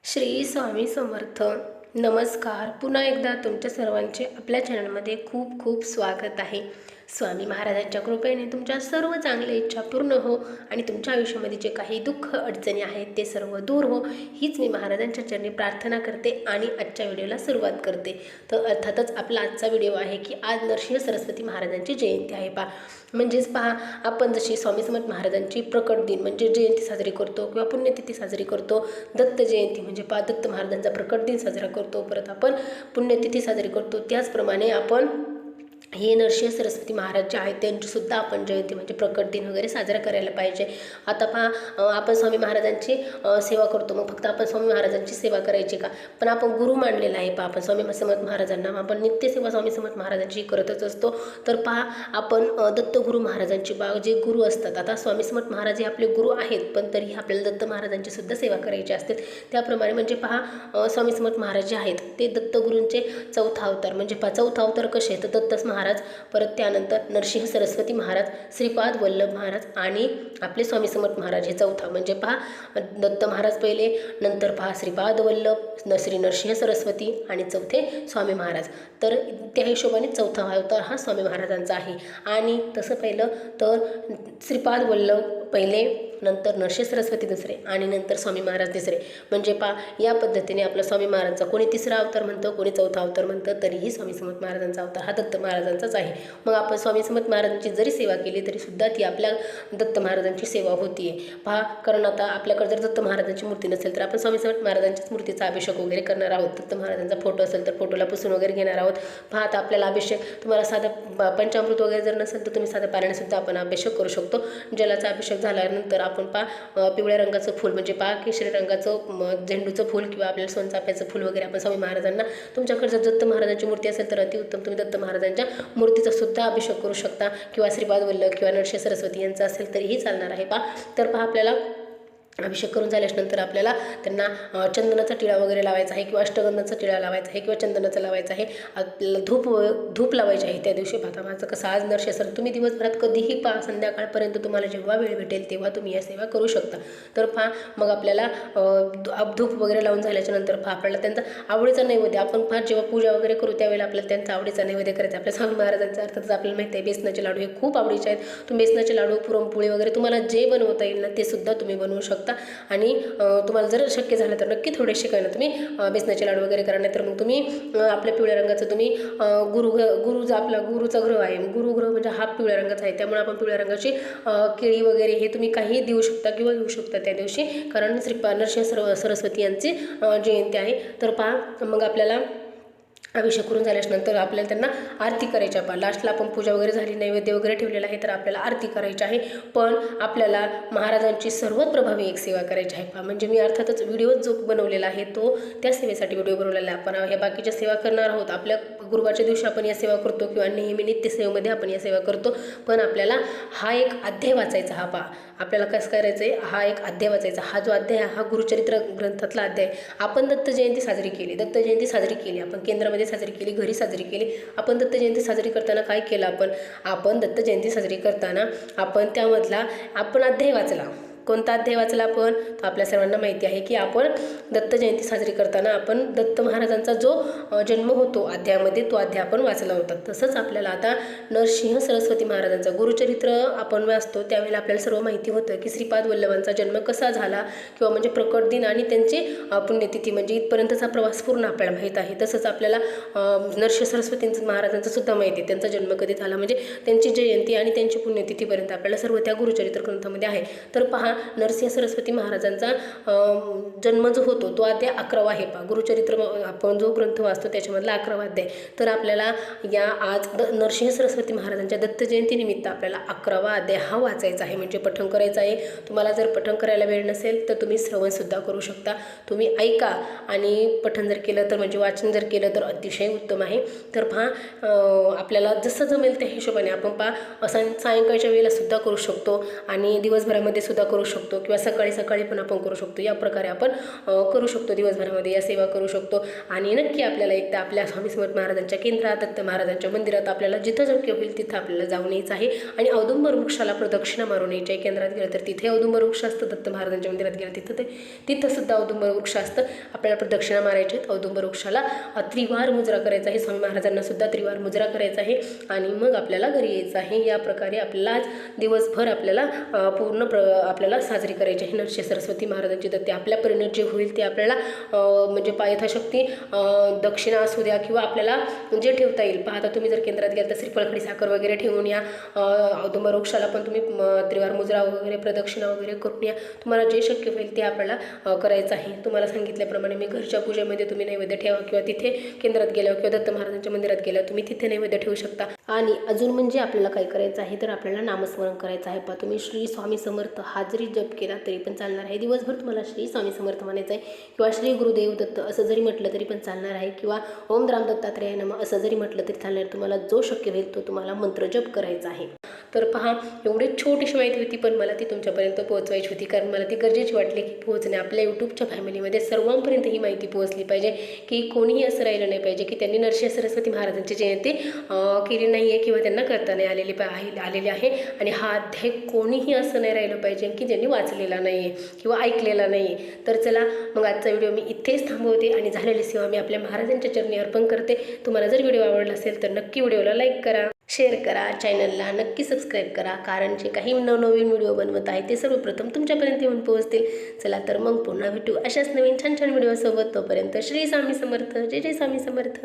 श्री स्वामी समर्थ. नमस्कार. पुन्हा एकदा तुमच्या सर्वांचे आपल्या चॅनलमध्ये खूप खूप स्वागत आहे. स्वामी महाराजांच्या कृपेने तुमच्या सर्व चांगल्या इच्छा पूर्ण हो आणि तुमच्या आयुष्यामध्ये जे काही दुःख अडचणी आहेत ते सर्व दूर हो, हीच मी महाराजांच्या चरणी प्रार्थना करते आणि आजच्या व्हिडिओला सुरुवात करते. तर अर्थातच आपला आजचा व्हिडिओ आहे की आज नरसिंह सरस्वती महाराजांची जयंती आहे. म्हणजेच आपण जशी स्वामी समर्थ महाराजांची प्रकट दिन म्हणजे जयंती साजरी करतो किंवा पुण्यतिथी साजरी करतो, दत्त जयंती म्हणजे दत्त महाराजांचा प्रकट दिन साजरा करतो, परत आपण पुण्यतिथी साजरी करतो, त्याचप्रमाणे आपण हे नरसिंह सरस्वती महाराज जे आहेत त्यांचीसुद्धा आपण जयंती म्हणजे प्रकट दिन वगैरे साजरा करायला पाहिजे. आता आपण स्वामी महाराजांची सेवा करतो, मग फक्त आपण स्वामी महाराजांची सेवा करायची का? पण आपण गुरु मानलेला आहे. आपण स्वामी समर्थ महाराजांना आपण नित्यसेवा स्वामी समर्थ महाराजांची करतच असतो. तर आपण दत्तगुरु महाराजांची जे गुरु असतात, आता स्वामी समर्थ महाराज हे आपले गुरु आहेत, पण तरीही आपल्याला दत्त महाराजांची सुद्धा सेवा करायची असते. त्याप्रमाणे म्हणजे स्वामी समर्थ महाराज जे आहेत ते दत्तगुरूंचे चौथा अवतार. म्हणजे चौथा अवतार कसे? तर दत्तच महाराज, परत त्यानंतर नरसिंह सरस्वती महाराज, श्रीपाद वल्लभ महाराज आणि आपले स्वामी समर्थ महाराज हे चौथा. म्हणजे दत्त महाराज पहिले, नंतर श्रीपाद वल्लभ, श्री नरसिंह सरस्वती आणि चौथे स्वामी महाराज. तर त्या हिशोबाने चौथा अवतार हा स्वामी महाराजांचा आहे. आणि तसं पाहिलं तर श्रीपाद वल्लभ पहिले, नंतर नरसिंह सरस्वती दुसरे आणि नंतर स्वामी महाराज तिसरे. म्हणजे या पद्धतीने आपला स्वामी महाराजांचा कोणी तिसरा अवतार म्हणतं, कोणी चौथा अवतार म्हणतं, तरीही स्वामी समर्थ महाराजांचा अवतार हा दत्त महाराजांचाच आहे. मग आपण स्वामी समर्थ महाराजांची जरी सेवा केली तरी सुद्धा ती आपल्या दत्त महाराजांची सेवा होती आहे. कारण आता आपल्याकडे जर दत्त महाराजांची मूर्ती नसेल तर आपण स्वामी समर्थ महाराजांच्याच मूर्तीचा अभिषेक वगैरे करणार आहोत. दत्त महाराजांचा फोटो असेल तर फोटोला पुसून वगैरे घेणार आहोत. आता आपल्याला अभिषेक, तुम्हाला साधं पंचामृत वगैरे जर नसेल तर तुम्ही साध्या पाण्याने आपण अभिषेक करू शकतो. जलाचा अभिषेक झाल्यानंतर आपण पिवळ्या रंगाचं फूल म्हणजे केशरी रंगाचं झेंडूचं फूल किंवा आपल्याला सोनचाफ्याचं फूल वगैरे आपण स्वामी महाराजांना, तुमच्याकडे जर दत्त महाराजांची मूर्ती असेल तर अतिउत्तम, तुम्ही दत्त महाराजांच्या मूर्तीचा सुद्धा अभिषेक करू शकता. किंवा श्रीपाद वल्लभ किंवा नरसिंह सरस्वती यांचा असेल तरीही चालणार आहे. तर आपल्याला अभिषेक करून झाल्यानंतर आपल्याला त्यांना चंदनाचा टिळा वगैरे लावायचा आहे किंवा अष्टगंधाचा टिळा लावायचा आहे किंवा चंदनाचा लावायचा आहे. आपल्याला धूप लावायची आहे त्या दिवशी. माझं कसं आज नरसिंह तुम्ही दिवसभरात कधीही संध्याकाळपर्यंत तुम्हाला जेव्हा वेळ भेटेल तेव्हा तुम्ही या सेवा करू शकता. तर मग आपल्याला धूप वगैरे लावून झाल्याच्या नंतर आपल्याला त्यांचा आवडीचा नैवेद्य, आपण जेव्हा पूजा वगैरे करू त्यावेळेला आपल्याला त्यांचा आवडीचा नैवेद्य करायचा. आपल्या स्वामी महाराजांचा अर्थातच आपल्याला माहिती आहे बेसनाचे लाडू हे खूप आवडीचे आहेत. तुम्ही बेसनाचे लाडू, पुरणपोळी वगैरे तुम्हाला जे बनवता येईल ना ते सुद्धा तुम्ही बनवू शकता. आणि तुम्हाला जर शक्य झालं तर नक्की थोडेसे काय ना तुम्ही बेसनाचे लाडू वगैरे करा. नाही तर मग तुम्ही आपल्या पिवळ्या रंगाचं तुम्ही आपला गुरुचा ग्रह आहे, गुरुग्रह म्हणजे हा पिवळ्या रंगाचा आहे, त्यामुळे आपण पिवळ्या रंगाची केळी वगैरे हे तुम्ही काही देऊ शकता किंवा घेऊ शकता त्या दिवशी, कारण नरसिंह सरस्वती यांची जयंती आहे. तर मग आपल्याला अभिषेक करून झाल्यानंतर आपल्याला त्यांना आरती करायची आहे. लास्टला आपण पूजा वगैरे झाली, नैवेद्य वगैरे ठेवलेला आहे, तर आपल्याला आरती करायची आहे. पण आपल्याला महाराजांची सर्वात प्रभावी एक सेवा करायची आहे. म्हणजे मी अर्थातच व्हिडिओ जो बनवलेला आहे तो त्या सेवेसाठी व्हिडिओ बनवलेला आहे. आपण ह्या बाकीच्या सेवा करणार आहोत. आपल्या गुरुवारच्या दिवशी आपण या सेवा करतो किंवा नेहमी नित्यसेवेमध्ये आपण या सेवा करतो. पण आपल्याला हा एक अध्याय वाचायचा. आपल्याला कसं करायचं आहे, हा एक अध्याय वाचायचा. हा जो अध्याय हा गुरुचरित्र ग्रंथातला अध्याय. आपण दत्त जयंती साजरी केली, आपण केंद्रामध्ये साजरी केली, घरी साजरी केली. आपण दत्त जयंती साजरी करताना काय केलं? आपण दत्त जयंती साजरी करताना आपण त्यामधला अध्याय वाचला. कोणता अध्याय वाचला आपण? तर आपल्या सर्वांना माहिती आहे की आपण दत्त जयंती साजरी करताना आपण दत्त महाराजांचा जो जन्म होतो अध्यायामध्ये तो अध्याय आपण वाचला होता. तसंच आपल्याला आता नरसिंह सरस्वती महाराजांचा गुरुचरित्र आपण वाचतो त्यावेळेला आपल्याला सर्व माहिती होतं की श्रीपाद वल्लभांचा जन्म कसा झाला किंवा म्हणजे प्रकट दिन आणि त्यांची पुण्यतिथी म्हणजे इथपर्यंतचा प्रवास पूर्ण आपल्याला माहीत आहे. तसंच आपल्याला नरसिंह सरस्वती महाराजांचं सुद्धा माहिती आहे, त्यांचा जन्म कधी झाला म्हणजे त्यांची जयंती आणि त्यांची पुण्यतिथीपर्यंत आपल्याला सर्व त्या गुरुचरित्र ग्रंथामध्ये आहे. तर नरसिंह सरस्वती महाराजांचा जन्म जो होतो तो अध्याय 11वा आहे. गुरुचरित्र आपण जो ग्रंथ वाचतो त्याच्यामधला 11वा अध्याय. तर आपल्याला आज नरसिंह सरस्वती महाराजांच्या दत्त जयंतीनिमित्त आपल्याला 11वा अध्याय हा वाचायचा आहे, म्हणजे पठण करायचं आहे. तुम्हाला जर पठण करायला वेळ नसेल तर तुम्ही श्रवणसुद्धा करू शकता. तुम्ही ऐका आणि पठण जर केलं तर म्हणजे वाचन जर केलं तर अतिशय उत्तम आहे. तर आपल्याला जसं जमेल त्या हिशोबाने आपण सायंकाळच्या वेळेला सुद्धा करू शकतो आणि दिवसभरामध्ये सुद्धा करू करू शकतो किंवा सकाळी सकाळी पण आपण करू शकतो. या प्रकारे आपण करू शकतो, दिवसभरामध्ये या सेवा करू शकतो. आणि नक्की आपल्याला एकदा आपल्या स्वामी समर्थ महाराजांच्या केंद्रात, दत्त महाराजांच्या मंदिरात आपल्याला जिथं शक्य होईल तिथं आपल्याला जाऊन यायचं आहे आणि औदुंबर वृक्षाला प्रदक्षिणा मारून यायची आहे. केंद्रात गेलं तर तिथे औदुंबर वृक्ष असतं, दत्त महाराजांच्या मंदिरात गेलं तिथं सुद्धा औदुंबर वृक्ष असतं. आपल्याला प्रदक्षिणा मारायची आहेत. औदुंबर वृक्षाला त्रिवार मुजरा करायचा आहे. स्वामी महाराजांना सुद्धा त्रिवार मुजरा करायचा आहे आणि मग आपल्याला घरी यायचं आहे. या प्रकारे आपल्याला आज दिवसभर आपल्याला आपल्याला साजरी करायची आहे नरसिंह सरस्वती महाराजांची. तर ते आपल्या परीने जे होईल ते आपल्याला म्हणजे यथाशक्ती दक्षिणा असू द्या किंवा आपल्याला जे ठेवता येईल. पाहता तुम्ही जर केंद्रात गेल तर श्रीफळ, खडी साखर वगैरे ठेवून या. औदुंबर वृक्षाला पण तुम्ही त्रिवार मुजरा वगैरे प्रदक्षिणा वगैरे करून या. तुम्हाला जे शक्य होईल ते आपल्याला करायचं आहे. तुम्हाला सांगितल्याप्रमाणे मी घरच्या पूजेमध्ये तुम्ही नैवेद्य ठेवा किंवा तिथे केंद्रात गेल्यावर किंवा दत्त महाराजांच्या मंदिरात गेल्यावर तुम्ही तिथे नैवेद्य ठेवू शकता. आणि अजून म्हणजे आपल्याला काय करायचं आहे तर आपल्याला नामस्मरण करायचं आहे. पहा तुम्ही श्री स्वामी समर्थ हा जरी जप केला तरी पण चालणार आहे. दिवसभर तुम्हाला श्री स्वामी समर्थ म्हणायचं आहे किंवा श्री गुरुदेव दत्त असं जरी म्हटलं तरी पण चालणार आहे किंवा ओम राम दत्तात्रेय नमः असं जरी म्हटलं तरी चालणार. तुम्हाला जो शक्य होईल तो तुम्हाला मंत्र जप करायचा आहे. तर पहा एवढी छोटीशी माहिती होती पण मला ती तुमच्यापर्यंत पोहोचवायची होती, कारण मला ती गरजेची वाटली की पोहोचणे. आपल्या यूट्यूबच्या फॅमिलीमध्ये सर्वांपर्यंत ही माहिती पोहोचली पाहिजे की कोणीही असं राहिलं नाही पाहिजे की त्यांनी नरसिंह सरस्वती महाराजांची जयंती केली नाही आहे किंवा त्यांना करता नाही आलेली आहे. आणि हा अध्याय कोणीही असं नाही राहिलं पाहिजे की ज्यांनी वाचलेला नाही आहे किंवा ऐकलेला नाही आहे. तर चला मग आजचा व्हिडिओ मी इथेच थांबवते आणि झालेली सेवा मी आपल्या महाराजांच्या चरणी अर्पण करते. तुम्हाला जर व्हिडिओ आवडला असेल तर नक्की व्हिडिओला लाईक करा, शेअर करा, चॅनलला नक्की सबस्क्राईब करा, कारण जे काही नवनवीन व्हिडिओ बनवत आहे ते सर्वप्रथम तुमच्यापर्यंत येऊन पोहोचतील. चला तर मग पुन्हा भेटू अशाच नवीन छान छान व्हिडिओसोबत. तोपर्यंत श्री स्वामी समर्थ. जय जय स्वामी समर्थ.